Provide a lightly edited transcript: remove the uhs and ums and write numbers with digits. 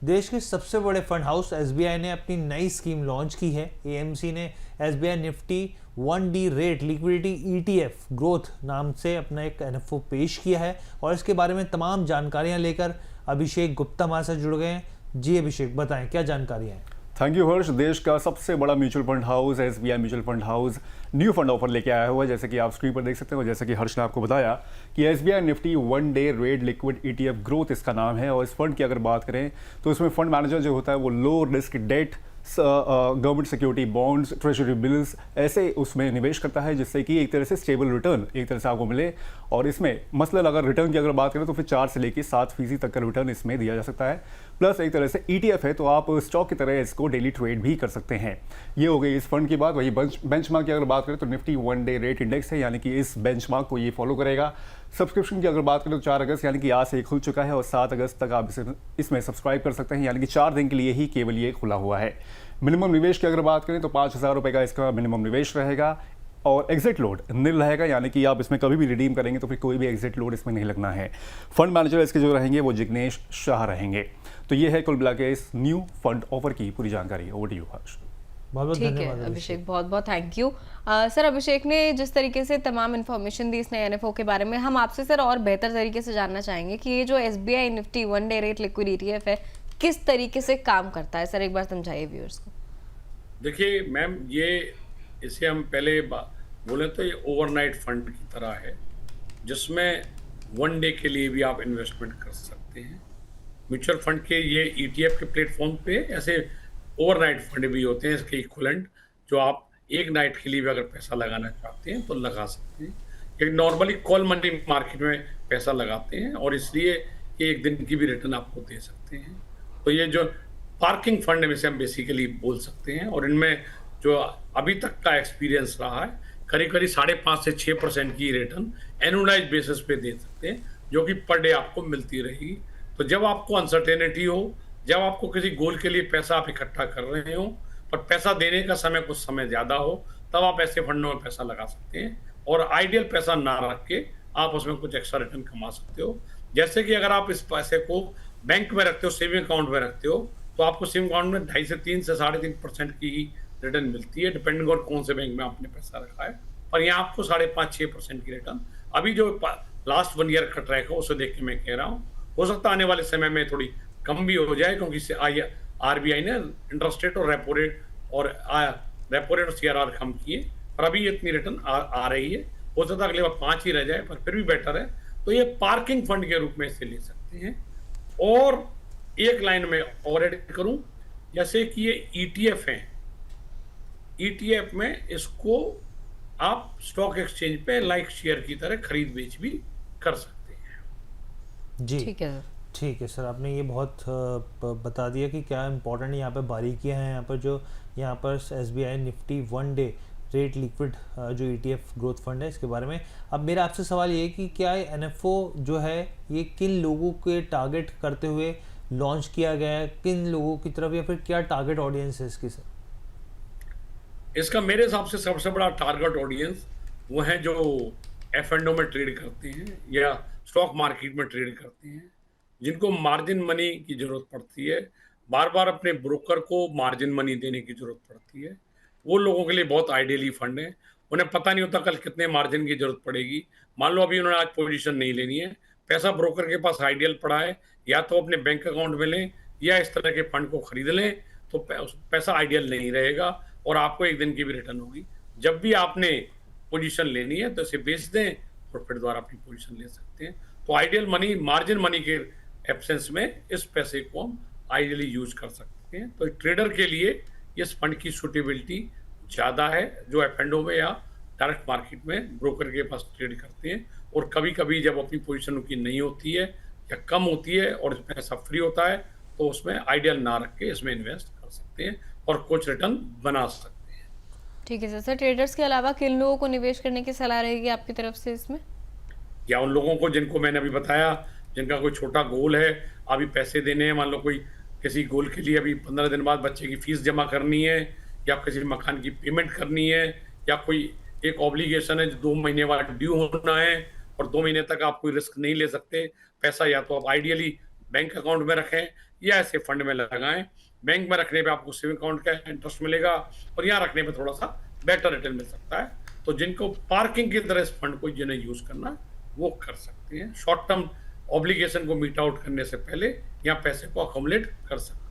देश के सबसे बड़े फंड हाउस एसबीआई ने अपनी नई स्कीम लॉन्च की है। एएमसी ने SBI Nifty 1D rate liquidity ETF growth नाम से अपना एक एनएफओ पेश किया है और इसके बारे में तमाम जानकारियां लेकर अभिषेक गुप्ता हमारे साथ जुड़ गए हैं। जी अभिषेक, बताएं क्या जानकारियां हैं। थैंक यू हर्ष। देश का सबसे बड़ा mutual fund house SBI mutual fund house new fund offer लेके आया हुआ है, जैसे कि आप स्क्रीन पर देख सकते हो। जैसे कि हर्ष ने आपको बताया कि SBI Nifty 1 day rate liquid ETF growth इसका नाम है। और इस फंड की अगर बात करें तो इसमें फंड मैनेजर जो होता है वो low risk debt, government security bonds, treasury bills ऐसे उसमें निवेश करता है, जिससे कि एक तरह से स्टेबल रिटर्न एक तरह से आपको मिले। और इसमें मसलन अगर रिटर्न की अगर बात करें तो फिर 4 से लेकर 7% तक का रिटर्न इसमें दिया जा सकता है। प्लस एक तरह से ईटीएफ है तो आप स्टॉक की तरह इसको डेली ट्रेड भी कर सकते हैं। ये हो गई इस फंड की बात। वही बेंचमार्क की अगर बात करें तो निफ्टी 1 डे रेट इंडेक्स है, यानी कि इस बेंचमार्क को ये फॉलो करेगा। सब्सक्रिप्शन की अगर बात करें तो 4 अगस्त यानी कि आज से खुल चुका है और 7 अगस्त तक आप इसमें सब्सक्राइब कर सकते हैं, यानी कि 4 दिन के लिए ही केवल ये खुला हुआ है। मिनिमम निवेश की अगर बात करें तो 5,000 रुपये का इसका मिनिमम निवेश रहेगा और एग्जिट लोड नील रहेगा, यानी कि आप इसमें कभी भी रिडीम करेंगे तो फिर कोई भी एग्जिट लोड इसमें नहीं लगना है। फंड मैनेजर इसके जो रहेंगे वो जिग्नेश शाह रहेंगे। तो ये है कुल मिला के इस न्यू फंड ऑफर की पूरी जानकारी। ओवर टू यू हर्ष। बहुत ठीक धन्यवाद है अभिषेक, बहुत बहुत थैंक यू। सर, अभिषेक ने जिस तरीके से तमाम इन्फॉर्मेशन दी इस नए एनएफओ के बारे में, हम आपसे सर और बेहतर तरीके से जानना चाहेंगे कि ये जो SBI Nifty 1 day rate liquid ETF है किस तरीके से काम करता है। सर एक बार समझाइए व्यूअर्स को। देखिए मैम, ये इसे हम पहले बोले तो ये ओवरनाइट फंड की तरह है, जिसमें 1 डे के लिए भी आप इन्वेस्टमेंट कर सकते हैं। म्यूचुअल फंड के ये ईटीएफ के प्लेटफॉर्म पे ऐसे ओवरनाइट फंड भी होते हैं इसके इक्विवेलेंट, जो आप एक नाइट के लिए भी अगर पैसा लगाना चाहते हैं तो लगा सकते हैं। ये नॉर्मली कॉल मनी मार्केट में पैसा लगाते हैं और इसलिए ये एक दिन की भी रिटर्न आपको दे सकते हैं। तो ये जो पार्किंग फंड है इसे हम बेसिकली बोल सकते हैं। और इनमें जो अभी तक का एक्सपीरियंस रहा है, करीब करीब 5.5 से 6% की रिटर्न एनुअलाइज बेसिस पे दे सकते हैं, जो कि पर डे आपको मिलती रहेगी। तो जब आपको अनसर्टेनिटी हो, जब आपको किसी गोल के लिए पैसा आप इकट्ठा कर रहे हो पर पैसा देने का समय कुछ समय ज़्यादा हो, तब आप ऐसे फंडों में पैसा लगा सकते हैं और आइडियल पैसा ना रख के आप उसमें कुछ एक्स्ट्रा रिटर्न कमा सकते हो। जैसे कि अगर आप इस पैसे को बैंक में रखते हो, सेविंग अकाउंट में रखते हो, तो आपको सेविंग अकाउंट में 2.5 से 3 से 3.5% की रिटर्न मिलती है, डिपेंडिंग ऑन कौन से बैंक में आपने पैसा रखा है। पर यहाँ आपको 5.5-6% की रिटर्न, अभी जो लास्ट 1 ईयर का ट्रैक है उसे देख के मैं कह रहा हूँ, हो सकता है आने वाले समय में थोड़ी कम भी हो जाए, क्योंकि आरबीआई ने इंटरेस्ट रेट और रेपो रेट और सीआरआर कम किए, पर अभी इतनी रिटर्न आ रही है। हो सकता है अगले बार 5 ही रह जाए, पर फिर भी बेटर है। तो ये पार्किंग फंड के रूप में इसे ले सकते हैं। और एक लाइन में और ऐड करूं, जैसे कि ये ईटीएफ है, ईटीएफ में इसको आप स्टॉक एक्सचेंज पे लाइक शेयर की तरह खरीद बेच भी कर सकते हैं। जी ठीक है सर, आपने ये बहुत बता दिया कि क्या इम्पोर्टेंट यहाँ पे बारीकियाँ हैं। यहाँ पर SBI Nifty 1 day rate liquid जो ईटीएफ ग्रोथ फंड है इसके बारे में। अब मेरा आपसे सवाल ये है कि क्या एनएफओ जो है ये किन लोगों के टारगेट करते हुए लॉन्च किया गया है, किन लोगों की तरफ, या फिर क्या टारगेट ऑडियंस है इसकी? सर इसका मेरे हिसाब से सबसे बड़ा टारगेट ऑडियंस वो है जो एफ&ओ में ट्रेड करते हैं या स्टॉक मार्केट में ट्रेड करते हैं, जिनको मार्जिन मनी की जरूरत पड़ती है, बार बार अपने ब्रोकर को मार्जिन मनी देने की जरूरत पड़ती है। वो लोगों के लिए बहुत आइडियली फंड है। उन्हें पता नहीं होता कल कितने मार्जिन की जरूरत पड़ेगी। मान लो अभी उन्होंने आज पोजीशन नहीं लेनी है, पैसा ब्रोकर के पास आइडियल पड़ा है, या तो अपने बैंक अकाउंट में लें या इस तरह के फंड को खरीद लें, तो पैसा आइडियल नहीं रहेगा और आपको एक दिन की भी रिटर्न होगी। जब भी आपने पोजीशन लेनी है तो इसे बेच दें और फिर दोबारा अपनी पोजीशन ले सकते हैं। तो आइडियल मनी, मार्जिन मनी के एब्सेंस में इस पैसे को हम आइडियली यूज कर सकते हैं। तो ट्रेडर के लिए इस फंड की सूटेबिलिटी ज़्यादा है, जो एफ&ओ में या डायरेक्ट मार्केट में ब्रोकर के पास ट्रेड करते हैं। और कभी कभी जब अपनी पोजीशन उनकी नहीं होती है या कम होती है और पैसा फ्री होता है, तो उसमें आइडियल ना रख के इसमें इन्वेस्ट कर सकते हैं और कुछ रिटर्न बना सकते हैं। ठीक है सर, ट्रेडर्स के अलावा किन लोगों को निवेश करने की सलाह रहेगी आपकी तरफ से इसमें? या उन लोगों को जिनको मैंने अभी बताया, जिनका कोई छोटा गोल है, अभी पैसे देने हैं, मान लो कोई किसी गोल के लिए अभी 15 दिन बाद बच्चे की फीस जमा करनी है, या किसी मकान की पेमेंट करनी है, या कोई एक ऑब्लिगेशन है जो 2 महीने बाद ड्यू होना है और 2 महीने तक आप कोई रिस्क नहीं ले सकते पैसा, या तो आप आइडियली बैंक अकाउंट में रखें या ऐसे फंड में लगाएं। बैंक में रखने पे आपको सेविंग अकाउंट का इंटरेस्ट मिलेगा और यहाँ रखने पे थोड़ा सा बेटर रिटर्न मिल सकता है। तो जिनको पार्किंग की तरह इस फंड को जिन्हें यूज करना वो कर सकते हैं। शॉर्ट टर्म ऑब्लिगेशन को मीट आउट करने से पहले यहाँ पैसे को अकोमोलेट कर सकते हैं।